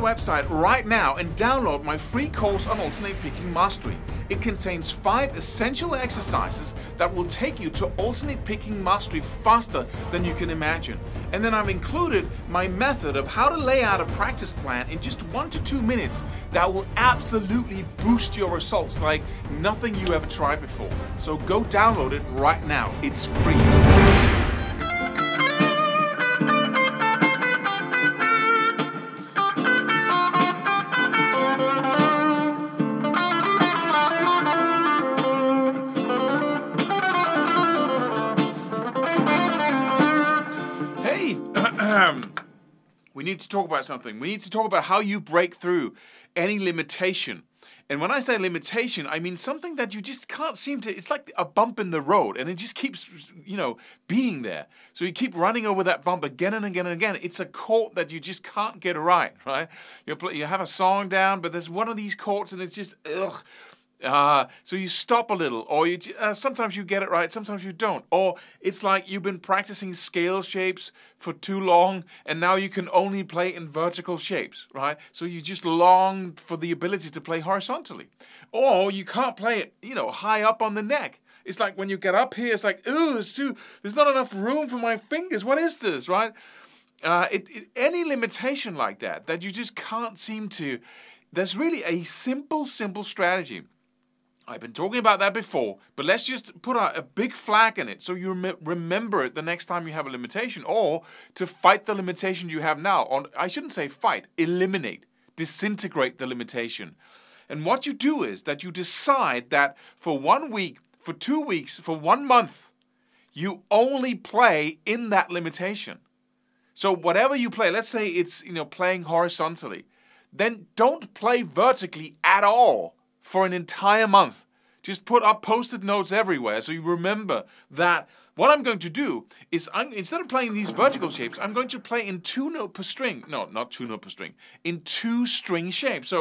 website right now and download my free course on alternate picking mastery. It contains 5 essential exercises that will take you to alternate picking mastery faster than you can imagine. And then I've included my method of how to lay out a practice plan in just 1 to 2 minutes that will absolutely boost your results like nothing you ever tried before. So go download it right now. It's free. We need to talk about something. We need to talk about how you break through any limitation. And when I say limitation, I mean something that you just can't seem to, it's like a bump in the road and it just keeps, being there. So you keep running over that bump again and again and again. It's a chord that you just can't get right? You have a song down, but there's one of these chords and it's just, ugh. So you stop a little, or sometimes you get it right, sometimes you don't. Or it's like you've been practicing scale shapes for too long, and now you can only play in vertical shapes, right? So you just long for the ability to play horizontally. Or you can't play it, high up on the neck. It's like when you get up here, it's like, ooh, there's not enough room for my fingers. What is this, right? Any limitation like that you just can't seem to, there's really a simple strategy. I've been talking about that before, but let's just put a big flag in it so you remember it the next time you have a limitation, or to fight the limitation you have now. Or I shouldn't say fight, eliminate, disintegrate the limitation. And what you do is that you decide that for 1 week, for 2 weeks, for 1 month, you only play in that limitation. So whatever you play, let's say it's playing horizontally, then don't play vertically at all for an entire month. Just put up post-it notes everywhere so you remember that what I'm going to do is instead of playing these vertical shapes, I'm going to play in 2 note per string. No, not 2 note per string. In 2 string shapes. So,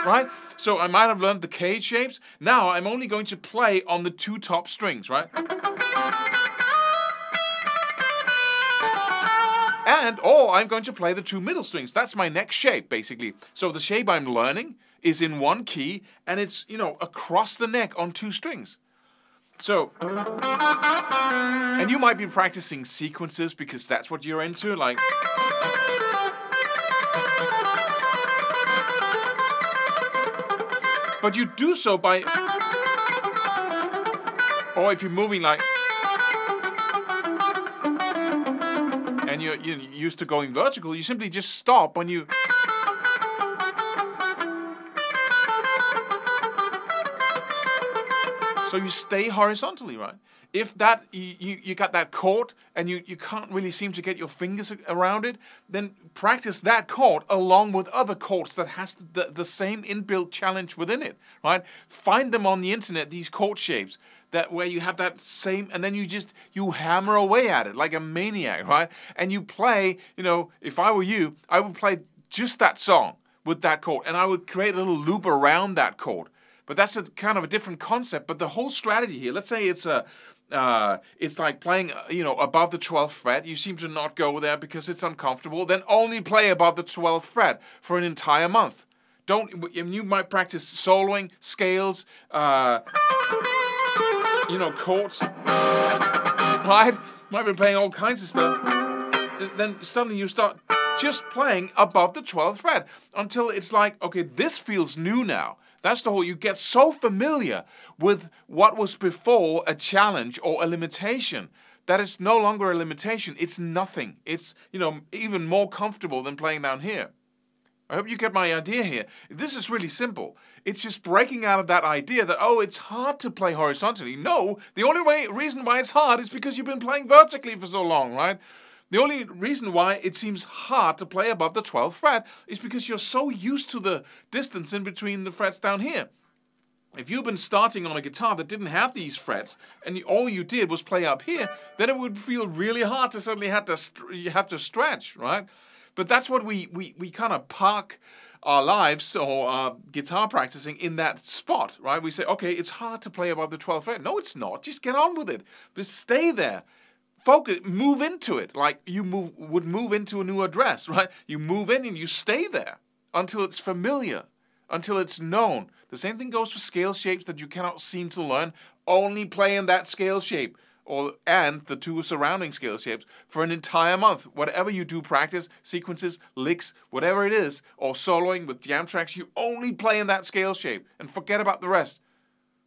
right? So I might have learned the cage shapes. Now I'm only going to play on the 2 top strings, right? Or I'm going to play the 2 middle strings. That's my next shape, basically. So the shape I'm learning is in 1 key, and it's, across the neck on 2 strings. So, and you might be practicing sequences because that's what you're into, like. But you do so by, or if you're moving like, and you're used to going vertical, you simply just stop when you. So you stay horizontally, right? If that you got that chord and you can't really seem to get your fingers around it, then practice that chord along with other chords that has the same inbuilt challenge within it, right? Find them on the internet, these chord shapes that where you have that same, and then you hammer away at it like a maniac, right? And you play, if I were you, I would play just that song with that chord, and I would create a little loop around that chord. But that's a kind of a different concept. But the whole strategy here, let's say it's like playing, above the 12th fret. You seem to not go there because it's uncomfortable. Then only play above the 12th fret for an entire month. You might practice soloing, scales, chords, right? Might be playing all kinds of stuff. Then suddenly you start just playing above the 12th fret until it's like, okay, this feels new now. That's the whole, you get so familiar with what was before a challenge or a limitation that it's no longer a limitation. It's nothing. It's, even more comfortable than playing down here. I hope you get my idea here. This is really simple. It's just breaking out of that idea that, it's hard to play horizontally. No, the only reason why it's hard is because you've been playing vertically for so long, right? The only reason why it seems hard to play above the 12th fret is because you're so used to the distance in between the frets down here. If you've been starting on a guitar that didn't have these frets and all you did was play up here, then it would feel really hard to suddenly have to stretch, right? But that's what we kind of park our lives or our guitar practicing in that spot, right? We say, okay, it's hard to play above the 12th fret. No, it's not. Just get on with it. Just stay there. focus, move into it like you would move into a new address, right? You move in and you stay there until it's familiar, until it's known. The same thing goes for scale shapes that you cannot seem to learn. Only play in that scale shape and the two surrounding scale shapes for an entire month. Whatever you do, practice, sequences, licks, whatever it is, or soloing with jam tracks, you only play in that scale shape and forget about the rest.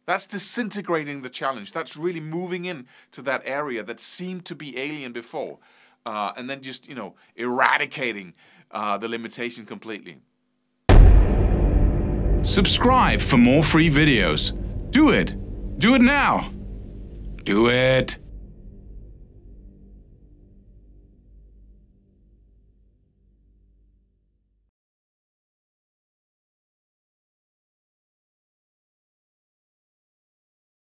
That's disintegrating the challenge. That's really moving in to that area that seemed to be alien before. And then just, eradicating the limitation completely. Subscribe for more free videos. Do it. Do it now. Do it.